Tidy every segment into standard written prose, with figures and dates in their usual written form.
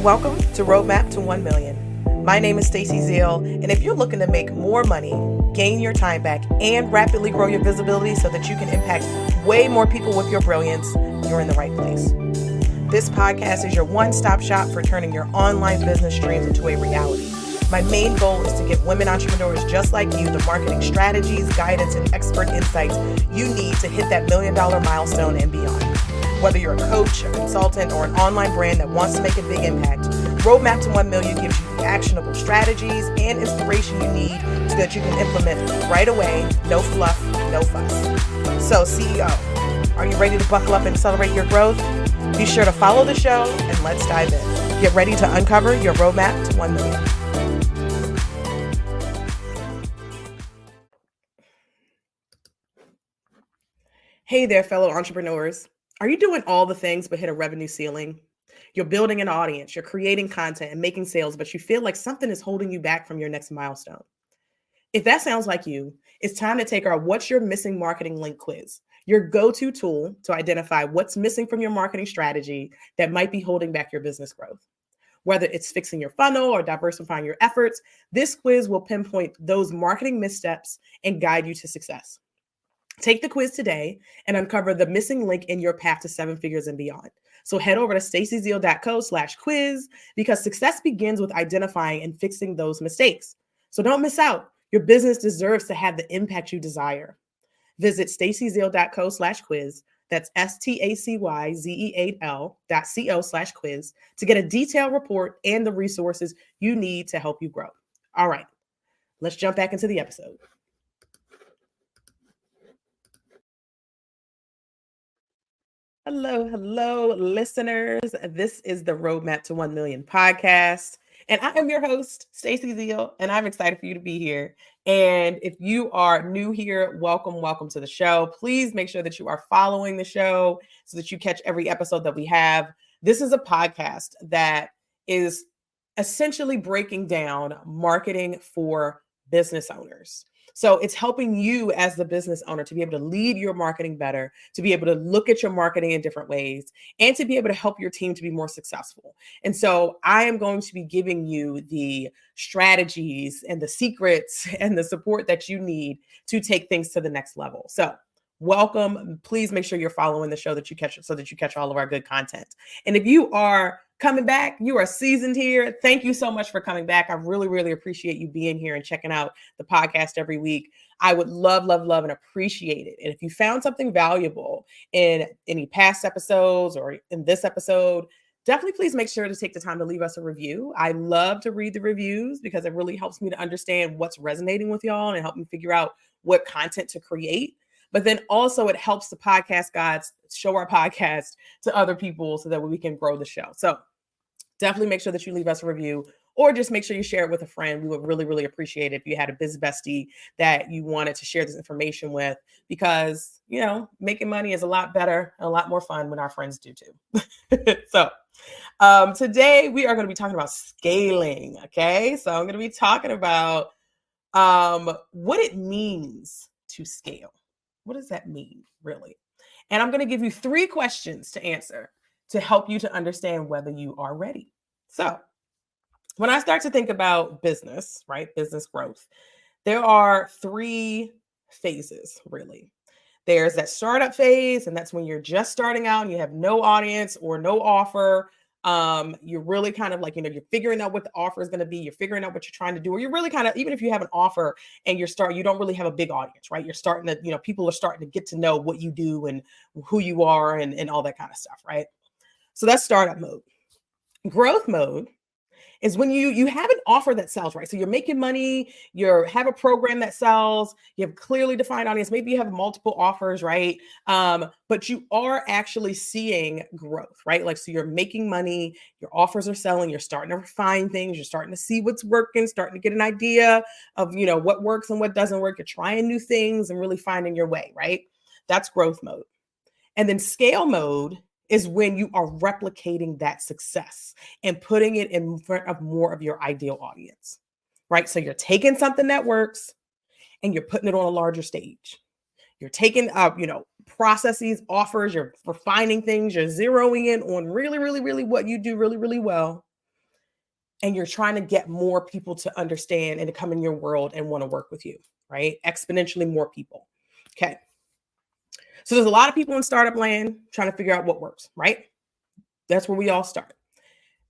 Welcome to Roadmap to 1 Million. My name is Stacey Zeal, and if you're looking to make more money, gain your time back, and rapidly grow your visibility so that you can impact way more people with your brilliance, you're in the right place. This podcast is your one-stop shop for turning your online business dreams into a reality. My main goal is to give women entrepreneurs just like you the marketing strategies, guidance, and expert insights you need to hit that $1 million milestone and beyond. Whether you're a coach, a consultant, or an online brand that wants to make a big impact, Roadmap to 1 Million gives you the actionable strategies and inspiration you need so that you can implement right away, no fluff, no fuss. So CEO, are you ready to buckle up and accelerate your growth? Be sure to follow the show and let's dive in. Get ready to uncover your roadmap to 1 million. Hey there, fellow entrepreneurs. Are you doing all the things but hit a revenue ceiling? You're building an audience, you're creating content and making sales, but you feel like something is holding you back from your next milestone. If that sounds like you, it's time to take our What's Your Missing Marketing Link quiz, your go-to tool to identify what's missing from your marketing strategy that might be holding back your business growth. Whether it's fixing your funnel or diversifying your efforts, this quiz will pinpoint those marketing missteps and guide you to success. Take the quiz today and uncover the missing link in your path to 7 figures and beyond. So head over to staceyzeal.co/quiz because success begins with identifying and fixing those mistakes. So don't miss out. Your business deserves to have the impact you desire. Visit staceyzeal.co/quiz. That's STACYZEAL.co/quiz to get a detailed report and the resources you need to help you grow. All right, let's jump back into the episode. Hello, listeners. This is the Roadmap to 1 Million podcast. And I am your host, Stacey Zeal, and I'm excited for you to be here. And if you are new here, welcome to the show. Please make sure that you are following the show so that you catch every episode that we have. This is a podcast that is essentially breaking down marketing for business owners. So it's helping you as the business owner to be able to lead your marketing better, to be able to look at your marketing in different ways, and to be able to help your team to be more successful. And so I am going to be giving you the strategies and the secrets and the support that you need to take things to the next level. So welcome. Please make sure you're following the show so that you catch all of our good content. And if you are coming back, you are seasoned here. Thank you so much for coming back. I really appreciate you being here and checking out the podcast every week. I would love and appreciate it. And if you found something valuable in any past episodes or in this episode, definitely please make sure to take the time to leave us a review. I love to read the reviews because it really helps me to understand what's resonating with y'all and help me figure out what content to create. But then also it helps the podcast gods show our podcast to other people so that we can grow the show. So definitely make sure that you leave us a review or just make sure you share it with a friend. We would really appreciate it if you had a biz bestie that you wanted to share this information with because, making money is a lot better and a lot more fun when our friends do too. So today we are going to be talking about scaling. Okay. So I'm going to be talking about what it means to scale. What does that mean, really? And I'm going to give you 3 questions to answer to help you to understand whether you are ready. So when I start to think about business, right, business growth, there are 3 phases, really. There's that startup phase, and that's when you're just starting out and you have no audience or no offer. You're really kind of like, you're figuring out what the offer is going to be. You're figuring out what you're trying to do, or you're really kind of, even if you have an offer and you don't really have a big audience, right? You're starting to, people are starting to get to know what you do and who you are and all that kind of stuff, right? So that's startup mode. Growth mode is when you have an offer that sells, right? So you're making money, you have a program that sells, you have clearly defined audience, maybe you have multiple offers, right? But you are actually seeing growth, right? Like, so you're making money, your offers are selling, you're starting to refine things, you're starting to see what's working, starting to get an idea of, what works and what doesn't work. You're trying new things and really finding your way, right? That's growth mode. And then scale mode is when you are replicating that success and putting it in front of more of your ideal audience, right? So you're taking something that works and you're putting it on a larger stage. You're taking, processes, offers, you're refining things, you're zeroing in on really what you do really well. and you're trying to get more people to understand and to come in your world and want to work with you, right? Exponentially more people. Okay. So there's a lot of people in startup land trying to figure out what works, right? That's where we all start.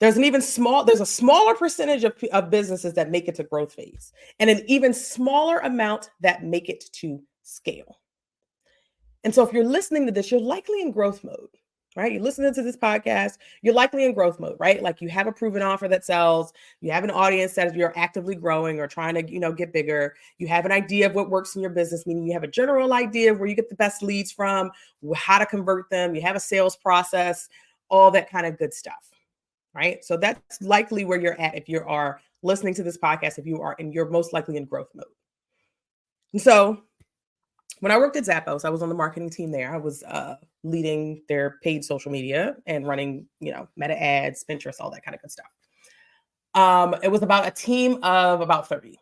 There's a smaller percentage of businesses that make it to growth phase, and an even smaller amount that make it to scale. And so if you're listening to this, you're likely in growth mode, right? You're listening to this podcast, you're likely in growth mode, right? Like you have a proven offer that sells, you have an audience that you're actively growing or trying to, get bigger. You have an idea of what works in your business, meaning you have a general idea of where you get the best leads from, how to convert them, you have a sales process, all that kind of good stuff, right? So that's likely where you're at if you are listening to this podcast, you're most likely in growth mode. And so when I worked at Zappos, I was on the marketing team there. I was leading their paid social media and running, meta ads, Pinterest, all that kind of good stuff. It was about a team of about 30.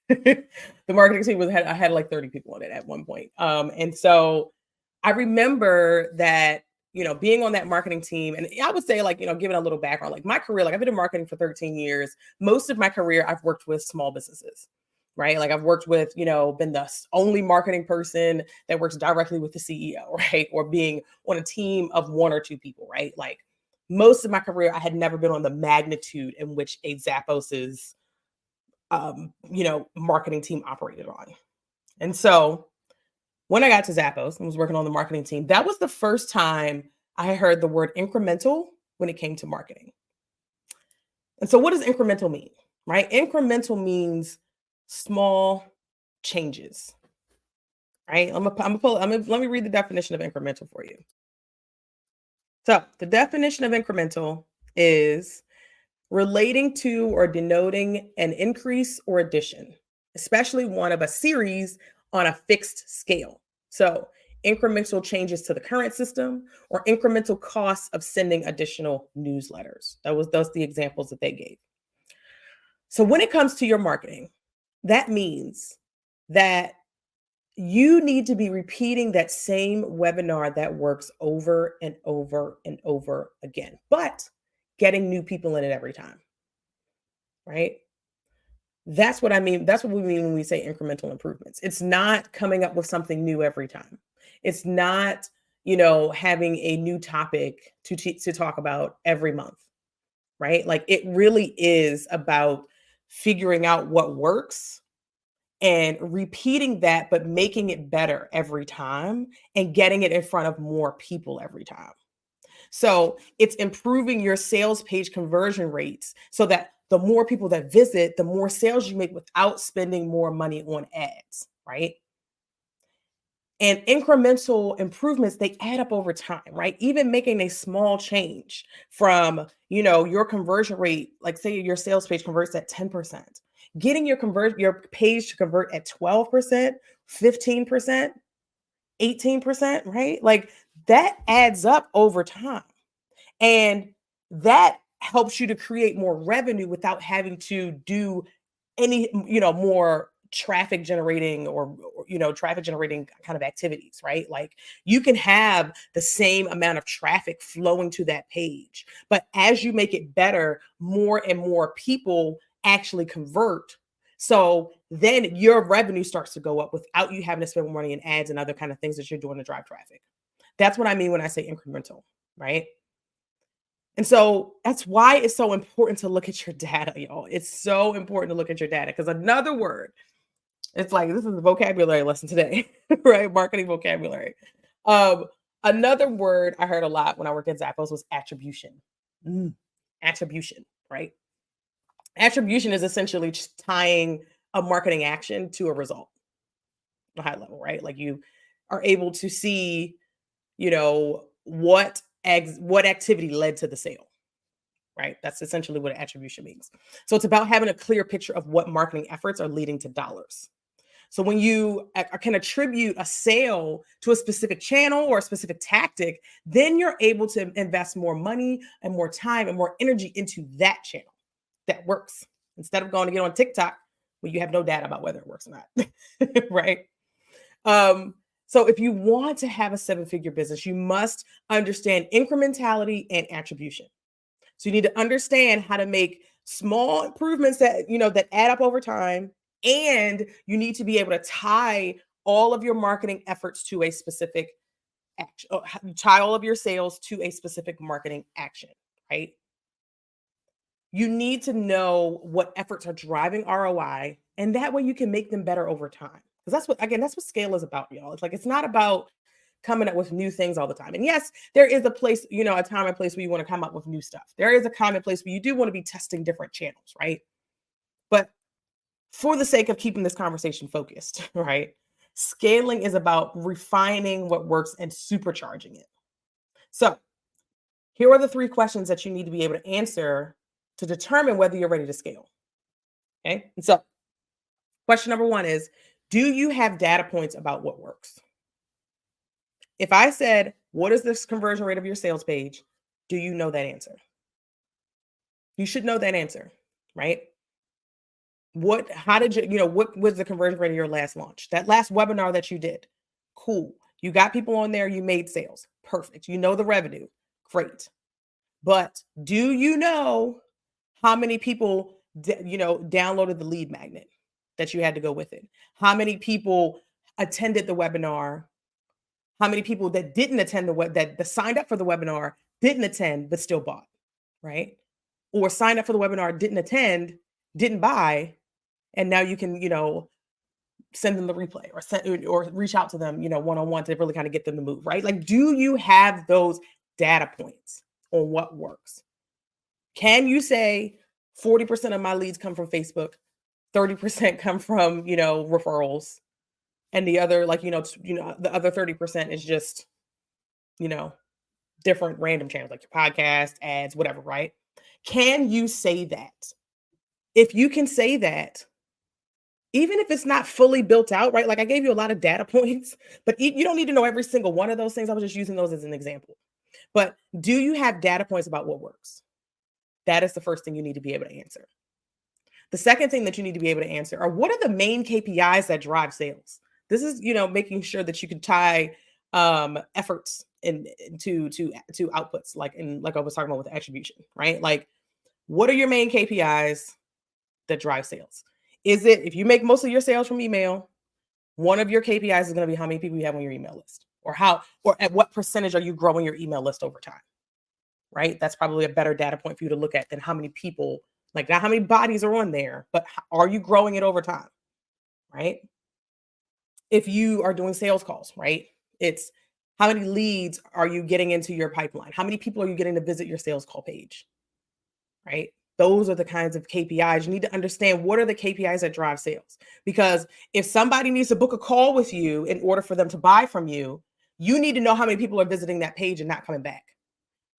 The marketing team I had like 30 people on it at one point. And so I remember that, being on that marketing team, and I would say giving a little background, like my career, I've been in marketing for 13 years. Most of my career, I've worked with small businesses. Right? Like I've worked with, been the only marketing person that works directly with the CEO, right? Or being on a team of one or two people, right? Like most of my career, I had never been on the magnitude in which a Zappos's, marketing team operated on. And so when I got to Zappos and was working on the marketing team, that was the first time I heard the word incremental when it came to marketing. And so what does incremental mean, right? Incremental means small changes, right? Let me read the definition of incremental for you. So the definition of incremental is relating to or denoting an increase or addition, especially one of a series on a fixed scale. So incremental changes to the current system or incremental costs of sending additional newsletters. Those the examples that they gave. So when it comes to your marketing, that means that you need to be repeating that same webinar that works over and over and over again, but getting new people in it every time, right? That's what I mean. That's what we mean when we say incremental improvements. It's not coming up with something new every time. It's not, having a new topic to talk about every month, right? Like it really is about figuring out what works and repeating that, but making it better every time and getting it in front of more people every time. So it's improving your sales page conversion rates so that the more people that visit, the more sales you make without spending more money on ads, right? And incremental improvements, they add up over time, right? Even making a small change from, your conversion rate, like say your sales page converts at 10%, getting your page to convert at 12%, 15%, 18%, right? Like that adds up over time. And that helps you to create more revenue without having to do any, more traffic generating or traffic generating kind of activities, right? Like you can have the same amount of traffic flowing to that page, but as you make it better, more and more people actually convert. So then your revenue starts to go up without you having to spend more money in ads and other kind of things that you're doing to drive traffic. That's what I mean when I say incremental, right? And so that's why it's so important to look at your data, y'all. It's so important to look at your data because another word, it's like this is a vocabulary lesson today, right? Marketing vocabulary. Another word I heard a lot when I worked at Zappos was attribution. Attribution, right? Attribution is essentially just tying a marketing action to a result, a high level, right? Like you are able to see, what activity led to the sale, right? That's essentially what attribution means. So it's about having a clear picture of what marketing efforts are leading to dollars. So when you can attribute a sale to a specific channel or a specific tactic, then you're able to invest more money and more time and more energy into that channel that works instead of going to get on TikTok where you have no data about whether it works or not, right? So if you want to have a 7-figure business, you must understand incrementality and attribution. So you need to understand how to make small improvements that, that add up over time. And you need to be able to tie all of your marketing efforts to a specific action, tie all of your sales to a specific marketing action, right? You need to know what efforts are driving ROI, and that way you can make them better over time. Because that's what scale is about, y'all. It's like, it's not about coming up with new things all the time. And yes, there is a place, a time and place where you want to come up with new stuff. There is a time and place where you do want to be testing different channels, right? But for the sake of keeping this conversation focused, right? Scaling is about refining what works and supercharging it. So here are the 3 questions that you need to be able to answer to determine whether you're ready to scale. Okay. And so question number 1 is, do you have data points about what works? If I said, what is this conversion rate of your sales page? Do you know that answer? You should know that answer, right? What was the conversion rate of your last launch? That last webinar that you did? Cool. You got people on there, you made sales. Perfect. You know the revenue. Great. But do you know how many people, downloaded the lead magnet that you had to go with it? How many people attended the webinar? How many people that didn't attend that signed up for the webinar, didn't attend, but still bought, right? Or signed up for the webinar, didn't attend, didn't buy, and now you can, send them the replay or reach out to them, one-on-one to really kind of get them to move, right? Like, do you have those data points on what works? Can you say 40% of my leads come from Facebook, 30% come from, referrals, and the other, the other 30% is just, different random channels like your podcast, ads, whatever, right? Can you say that? If you can say that, even if it's not fully built out, right? Like, I gave you a lot of data points, but you don't need to know every single one of those things. I was just using those as an example. But do you have data points about what works? That is the first thing you need to be able to answer. The second thing that you need to be able to answer are, what are the main KPIs that drive sales? This is, making sure that you can tie efforts to outputs, like I was talking about with attribution, right? Like, what are your main KPIs that drive sales? Is it, if you make most of your sales from email, one of your KPIs is going to be how many people you have on your email list, or at what percentage are you growing your email list over time, right? That's probably a better data point for you to look at than how many people, like, not how many bodies are on there, but are you growing it over time, right? If you are doing sales calls, right? It's how many leads are you getting into your pipeline? How many people are you getting to visit your sales call page, right? Those are the kinds of KPIs. You need to understand, what are the KPIs that drive sales? Because if somebody needs to book a call with you in order for them to buy from you, you need to know how many people are visiting that page and not coming back.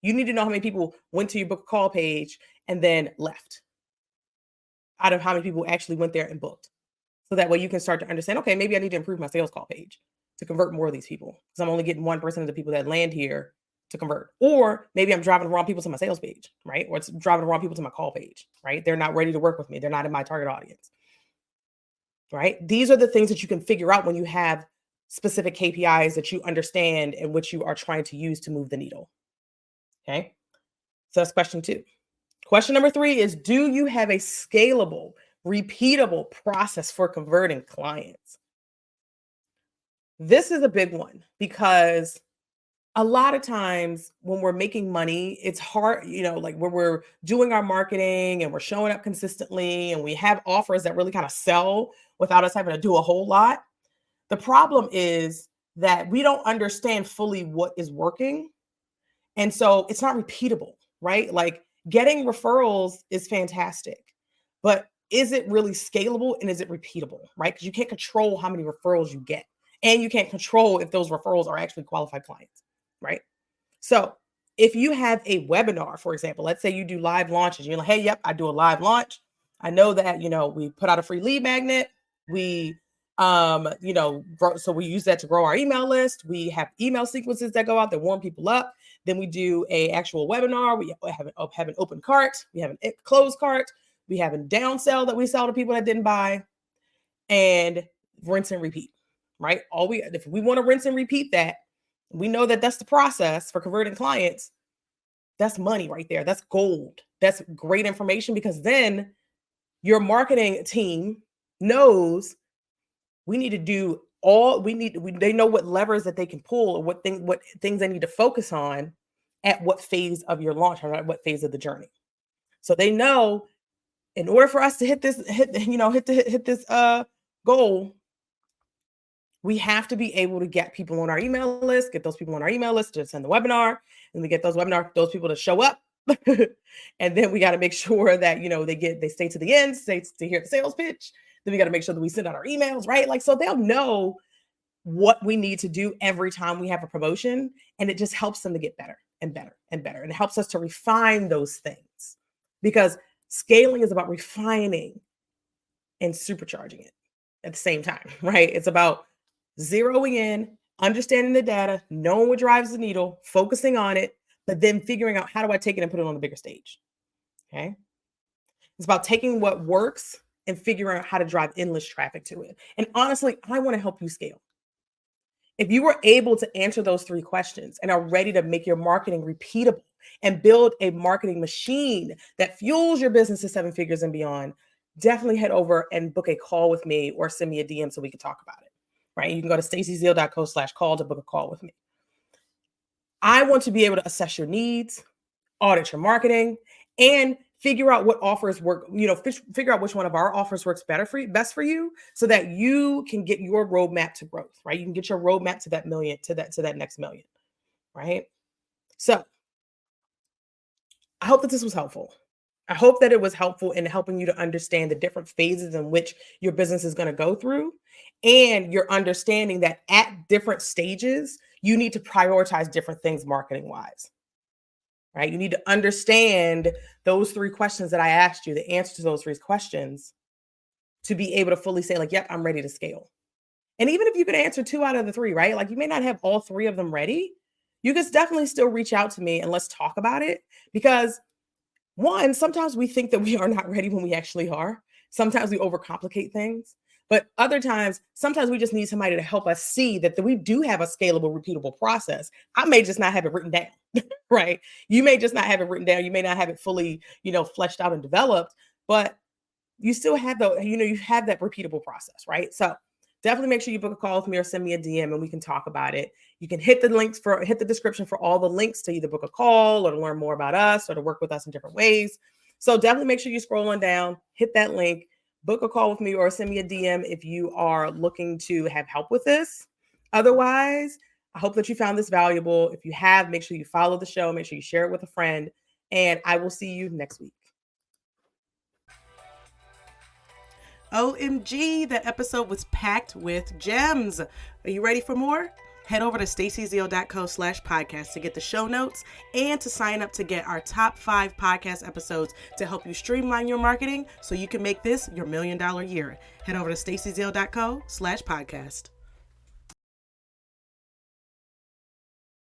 You need to know how many people went to your book a call page and then left, out of how many people actually went there and booked. So that way you can start to understand, okay, maybe I need to improve my sales call page to convert more of these people, because I'm only getting 1% of the people that land here to convert. Or maybe I'm driving the wrong people to my sales page, right? Or it's driving the wrong people to my call page, right? They're not ready to work with me. They're not in my target audience, right? These are the things that you can figure out when you have specific KPIs that you understand and which you are trying to use to move the needle. Okay. So that's question 2. Question number 3 is, do you have a scalable, repeatable process for converting clients? This is a big one, because a lot of times when we're making money, it's hard, like when we're doing our marketing and we're showing up consistently and we have offers that really kind of sell without us having to do a whole lot. The problem is that we don't understand fully what is working. And so it's not repeatable, right? Like, getting referrals is fantastic, but is it really scalable and is it repeatable, right? Because you can't control how many referrals you get, and you can't control if those referrals are actually qualified clients, right? So if you have a webinar, for example, let's say you do live launches, you're like, hey, yep, I do a live launch. I know that, we put out a free lead magnet. We, so we use that to grow our email list. We have email sequences that go out that warm people up. Then we do a actual webinar. We have an open cart. We have a closed cart. We have a down sell that we sell to people that didn't buy, and rinse and repeat, right? If we want to rinse and repeat that, we know that that's the process for converting clients. that's money right there. That's gold. That's great information, because then your marketing team knows we need to do all they know what levers that they can pull, or what things they need to focus on at what phase of your launch, or at what phase of the journey. So they know, in order for us to hit this goal, we have to be able to get people on our email list, get those people on our email list to send the webinar, and we get those people to show up. And then we got to make sure that, they stay to the end, stay to hear the sales pitch. Then we got to make sure that we send out our emails, right? Like, so they'll know what we need to do every time we have a promotion. And it just helps them to get better and better and better. And it helps us to refine those things, because scaling is about refining and supercharging it at the same time, right? It's about zeroing in, understanding the data, knowing what drives the needle, focusing on it, but then figuring out, how do I take it and put it on the bigger stage? Okay. It's about taking what works and figuring out how to drive endless traffic to it. And honestly, I want to help you scale. If you were able to answer those 3 questions and are ready to make your marketing repeatable and build a marketing machine that fuels your business to 7 figures and beyond, definitely head over and book a call with me, or send me a DM so we can talk about it, right? You can go to stacyzeal.co/call to book a call with me. I want to be able to assess your needs, audit your marketing, and figure out what offers work, figure out which one of our offers works best for you, so that you can get your roadmap to growth, right? You can get your roadmap to that million, to that next million, right? So I hope that this was helpful. I hope that it was helpful in helping you to understand the different phases in which your business is going to go through, and you're understanding that at different stages, you need to prioritize different things marketing wise, right? You need to understand those 3 questions that I asked you, the answer to those 3 questions, to be able to fully say, like, yep, I'm ready to scale. And even if you could answer 2 out of the 3, right? Like, you may not have all 3 of them ready. You can definitely still reach out to me and let's talk about it, because one, sometimes we think that we are not ready when we actually are. Sometimes we overcomplicate things, but other times, sometimes we just need somebody to help us see that we do have a scalable, repeatable process. I may just not have it written down, right? You may just not have it written down. You may not have it fully, fleshed out and developed, but you still have you have that repeatable process, right? So definitely make sure you book a call with me or send me a DM and we can talk about it. You can hit the description for all the links to either book a call or to learn more about us or to work with us in different ways. So definitely make sure you scroll on down, hit that link, book a call with me, or send me a DM if you are looking to have help with this. Otherwise, I hope that you found this valuable. If you have, make sure you follow the show, make sure you share it with a friend, and I will see you next week. OMG, that episode was packed with gems. Are you ready for more? Head over to stacyzeal.co/podcast to get the show notes and to sign up to get our top 5 podcast episodes to help you streamline your marketing so you can make this your $1 million year. Head over to stacyzeal.co/podcast.